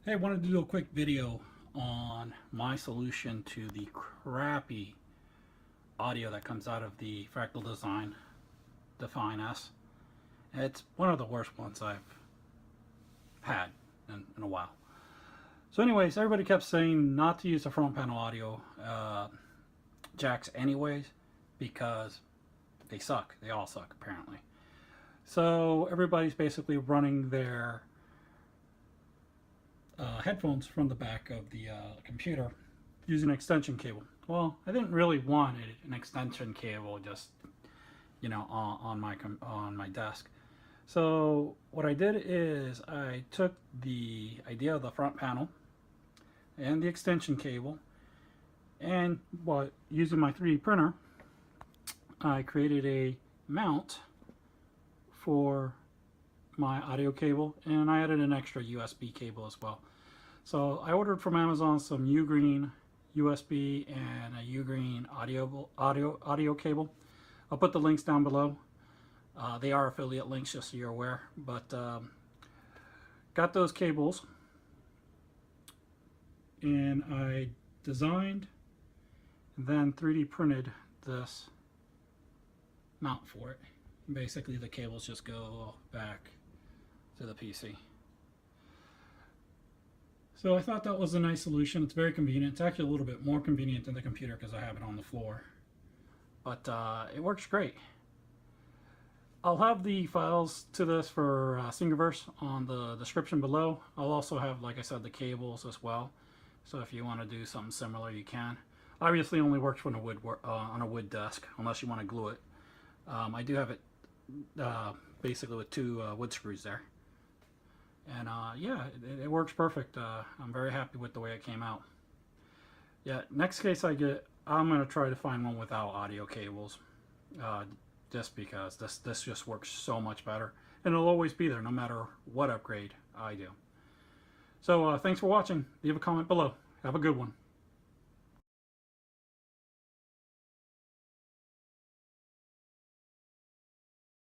Hey, I wanted to do a quick video on my solution to the crappy audio that comes out of the Fractal Design Define S. It's one of the worst ones I've had in a while. So anyways, everybody kept saying not to use the front panel audio jacks anyways because they suck. They all suck apparently. So everybody's basically running their headphones from the back of the computer using an extension cable. Well, I didn't really want an extension cable just on my desk. So what I did is I took the idea of the front panel and the extension cable, and using my 3D printer, I created a mount for my audio cable, and I added an extra USB cable as well. So I ordered from Amazon some Ugreen USB and a Ugreen audio cable. I'll put the links down below. They are affiliate links, just so you're aware. But got those cables, and I designed and then 3D printed this mount for it. Basically, the cables just go back to the PC. So I thought that was a nice solution. It's very convenient. It's actually a little bit more convenient than the computer because I have it on the floor. But it works great. I'll have the files to this for Thingiverse on the description below. I'll also have, like I said, the cables as well. So if you want to do something similar, you can. Obviously, it only works on a wood desk, unless you want to glue it. I do have it basically with two wood screws there. And yeah, it works perfect. I'm very happy with the way it came out. Yeah, next case I'm going to try to find one without audio cables. Just because this just works so much better. And it'll always be there no matter what upgrade I do. So thanks for watching. Leave a comment below. Have a good one.